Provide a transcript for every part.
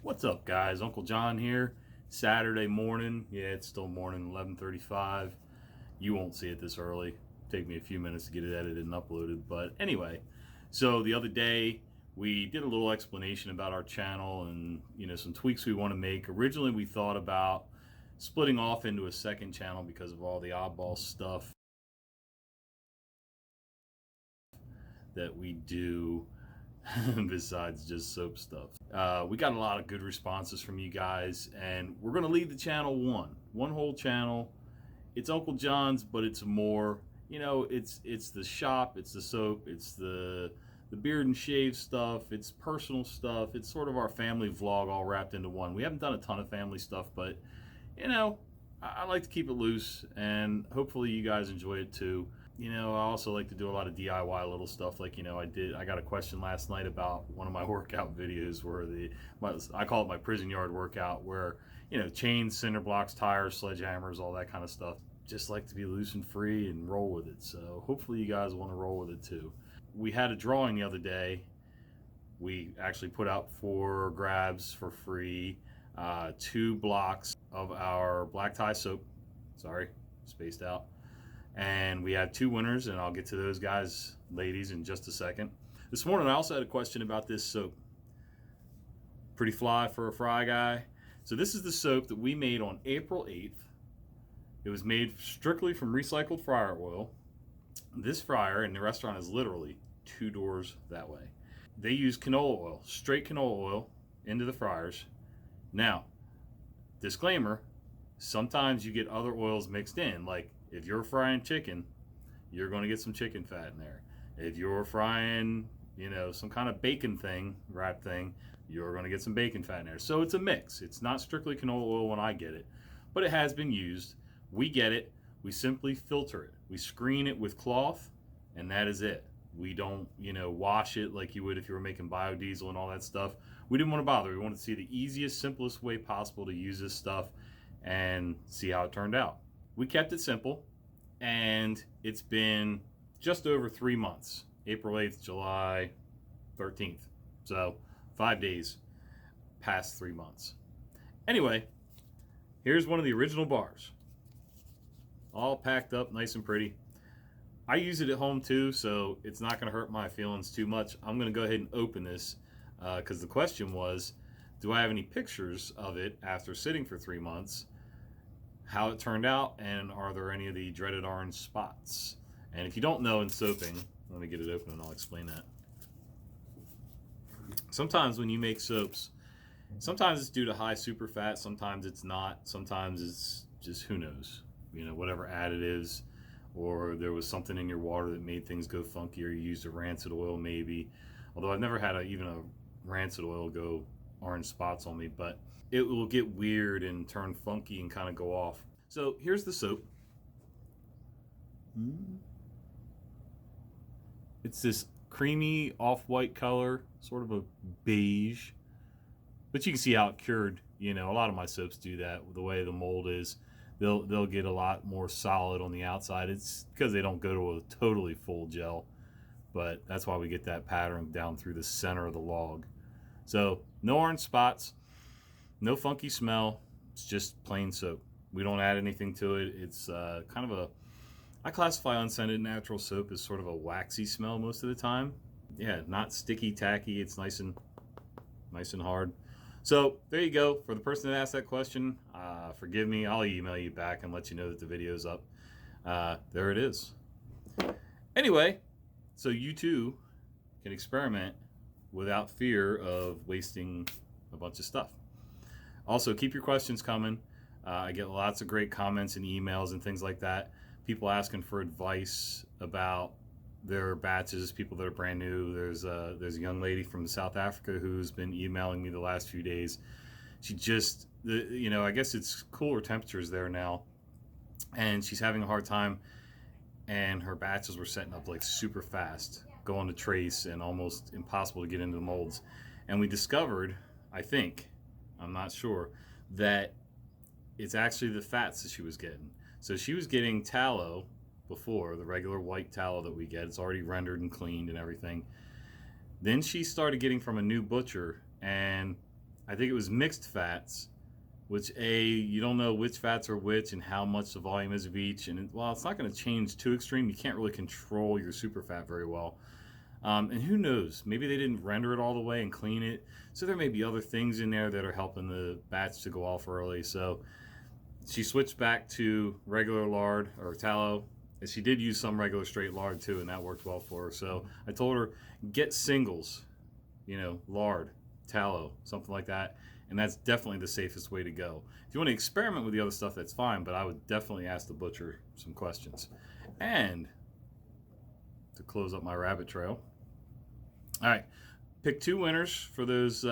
What's up, guys? Uncle John here. Saturday morning. Yeah, it's still morning, 11:35. You won't see it this early. Take me a few minutes to get it edited and uploaded. But anyway, so the other day we did a little explanation about our channel and some tweaks we want to make. Originally, we thought about splitting off into a second channel because of all the oddball stuff that we do besides just soap stuff. We got a lot of good responses from you guys, and we're going to leave the channel one whole channel. It's Uncle John's, but it's more, it's the shop, it's the soap, it's the beard and shave stuff, it's personal stuff, it's sort of our family vlog all wrapped into one. We haven't done a ton of family stuff, but I like to keep it loose, and hopefully you guys enjoy it too. I also like to do a lot of DIY little stuff. Like, I got a question last night about one of my workout videos where I call it my prison yard workout, where, chains, cinder blocks, tires, sledgehammers, all that kind of stuff. Just like to be loose and free and roll with it. So hopefully you guys want to roll with it too. We had a drawing the other day. We actually put out 4 grabs for free, 2 blocks of our black tie soap. Sorry, spaced out. And we had 2 winners, and I'll get to those guys, ladies, in just a second. This morning I also had a question about this soap. Pretty fly for a fry guy. So this is the soap that we made on April 8th. It was made strictly from recycled fryer oil. This fryer in the restaurant is literally 2 doors that way. They use canola oil, straight canola oil, into the fryers. Now, disclaimer, sometimes you get other oils mixed in. Like, if you're frying chicken, you're going to get some chicken fat in there. If you're frying, some kind of bacon thing, wrap thing, you're going to get some bacon fat in there. So it's a mix. It's not strictly canola oil when I get it, but it has been used. We get it. We simply filter it. We screen it with cloth, and that is it. We don't, wash it like you would if you were making biodiesel and all that stuff. We didn't want to bother. We wanted to see the easiest, simplest way possible to use this stuff and see how it turned out. We kept it simple, and it's been just over 3 months. April 8th, July 13th. So 5 days past 3 months. Anyway, here's one of the original bars. All packed up nice and pretty. I use it at home too, so it's not going to hurt my feelings too much. I'm going to go ahead and open this because the question was, do I have any pictures of it after sitting for 3 months? How it turned out, and are there any of the dreaded orange spots? And if you don't know in soaping, let me get it open and I'll explain that. Sometimes when you make soaps, sometimes it's due to high superfat, sometimes it's not, sometimes it's just who knows, whatever additives, or there was something in your water that made things go funky, or you used a rancid oil maybe. Although I've never had even a rancid oil go orange spots on me, but it will get weird and turn funky and kind of go off. So here's the soap. It's this creamy off-white color, sort of a beige, but you can see how it cured. A lot of my soaps do that. The way the mold is, they'll get a lot more solid on the outside. It's because they don't go to a totally full gel, but that's why we get that pattern down through the center of the log. So no orange spots, no funky smell. It's just plain soap. We don't add anything to it. It's kind of I classify unscented natural soap as sort of a waxy smell most of the time. Yeah, not sticky, tacky. It's nice and hard. So there you go. For the person that asked that question, forgive me. I'll email you back and let you know that the video's up. There it is. Anyway, so you too can experiment without fear of wasting a bunch of stuff. Also, keep your questions coming. I get lots of great comments and emails and things like that. People asking for advice about their batches, people that are brand new. There's a young lady from South Africa who's been emailing me the last few days. She just, I guess it's cooler temperatures there now, and she's having a hard time, and her batches were setting up like super fast, going to trace, and almost impossible to get into the molds. And we discovered, I think, I'm not sure, that it's actually the fats that she was getting. So she was getting tallow before, the regular white tallow that we get. It's already rendered and cleaned and everything. Then she started getting from a new butcher, and I think it was mixed fats, which you don't know which fats are which and how much the volume is of each. And while it's not going to change too extreme, you can't really control your super fat very well. And who knows, maybe they didn't render it all the way and clean it. So there may be other things in there that are helping the batch to go off early. So she switched back to regular lard or tallow. And she did use some regular straight lard too, and that worked well for her. So I told her, get singles, lard, tallow, something like that. And that's definitely the safest way to go. If you want to experiment with the other stuff, that's fine, but I would definitely ask the butcher some questions. And to close up my rabbit trail, all right, pick 2 winners for those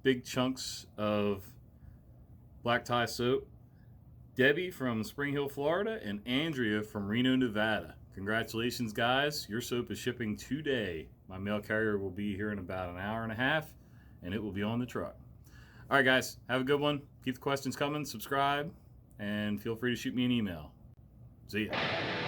big chunks of black tie soap. Debbie from Spring Hill, Florida, and Andrea from Reno, Nevada. Congratulations, guys. Your soap is shipping today. My mail carrier will be here in about an hour and a half, and it will be on the truck. All right, guys, have a good one. Keep the questions coming, subscribe, and feel free to shoot me an email. See ya.